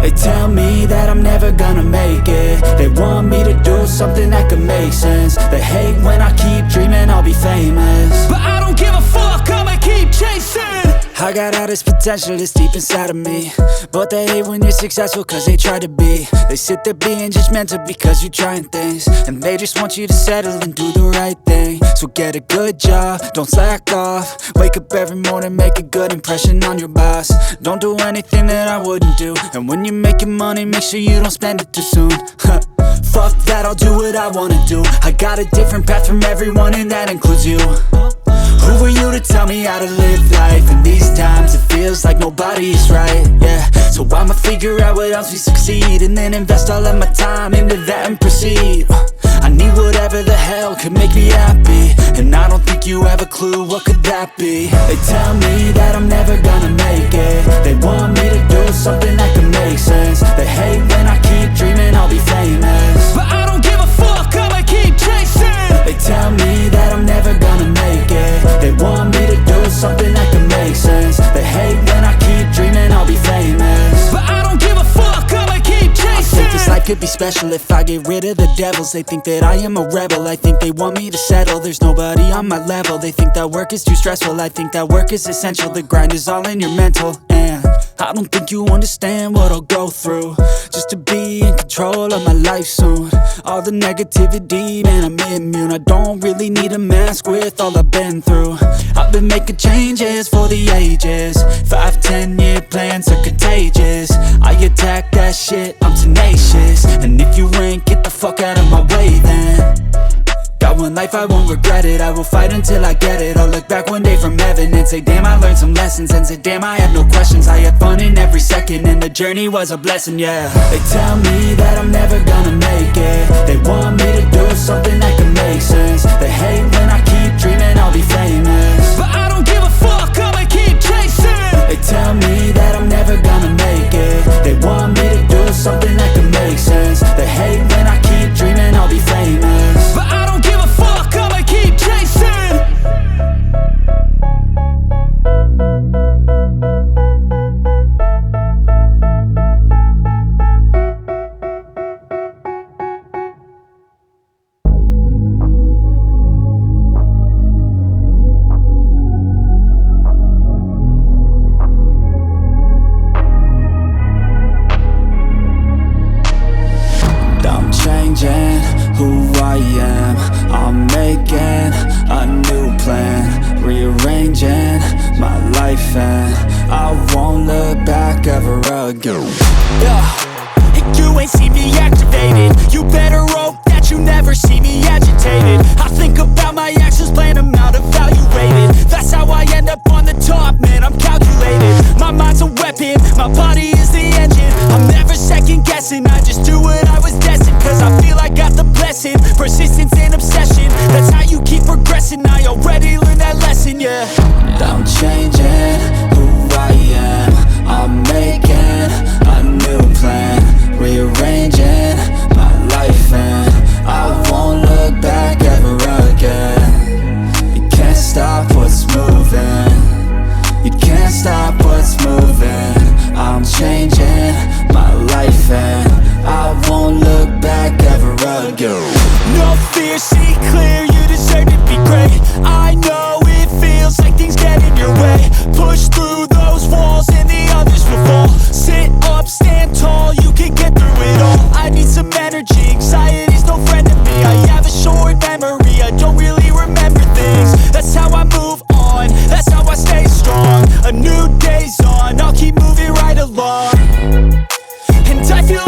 They tell me that I'm never gonna make it. They want me to do something that could make sense. They hate when I keep dreaming I'll be famous, but I don't give a fuck, I'ma keep chasing. I got all this potential that's deep inside of me, but they hate when you're successful cause they try to be. They sit there being judgmental because you're trying things, and they just want you to settle and do the right thing. So get a good job, don't slack off. Wake up every morning, make a good impression on your boss. Don't do anything that I wouldn't do, and when you're making money, make sure you don't spend it too soon. Fuck that, I'll do what I wanna do. I got a different path from everyone, and that includes you. Who are you to tell me how to live life? In these times it feels like nobody's right, yeah. So I'ma figure out what else we succeed, and then invest all of my time into that and proceed. I need whatever the hell could make me happy, and I don't think you have a clue what could that be. They tell me that I'm never gonna make it. They want me to do something that could make sense. They hate when I keep dreaming I'll be famous, but I don't give a fuck, I'ma keep chasing. They tell me that I'm never gonna make it. They want me to do something that can make sense. They hate when I keep dreaming I'll be famous, but I don't give a fuck, I'ma keep chasing. I think this life could be special if I get rid of the devils. They think that I am a rebel, I think they want me to settle. There's nobody on my level. They think that work is too stressful, I think that work is essential. The grind is all in your mental, and I don't think you understand what I'll go through just to be in control of my life soon. All the negativity, man, I'm immune. I don't really need a mask with all I've been through. I've been making changes for the ages. 5-10 year plans are contagious. I attack that shit, I'm tenacious. And if you ain't, get the fuck out of my way then. Got one life, I won't regret it. I will fight until I get it. I'll look back one day from heaven and say damn, I learned some lessons. And say damn, I have no questions. I had fun in every second, and the journey was a blessing, yeah. They tell me that I'm never gonna make it. They want me to do something that can make sense. They hate when I keep dreaming I'll be famous, but I don't give a fuck, I'ma keep chasing. They tell me that I'm never gonna make it. They want me to do something that can make sense. They hate when I keep dreaming I'll be famous, but I don't give a fuck, I'ma keep chasing. I'm changing who I am. I'm making a new plan, rearranging my life, and I won't look back ever again. You ain't see me activated. You better hope that you never see me agitated. I think about my actions, plan them out, evaluated. That's how I end up on the top, man, I'm calculated. My mind's a weapon, my body is the engine. I'm never second guessing, I just do what I was destined. Cause I feel I got the blessing, persistence and obsession. That's how you keep progressing, I already learned that lesson, yeah. I'm changing who I am. I'm making a new plan, rearranging my life, and I won't look back ever again. You can't stop what's moving. You can't stop what's moving. I'm changing my life, and I won't look back ever again. No fear, see clear, you deserve to be great. I know it feels like things get in your way. Push through those walls and the others will fall. Sit up, stand tall, you can get through it all. I need some energy, anxiety's no friend to me. I have a short memory, I don't really remember things. That's how I move on, that's how I stay strong. A new day's on, I'll keep moving right along. And I feel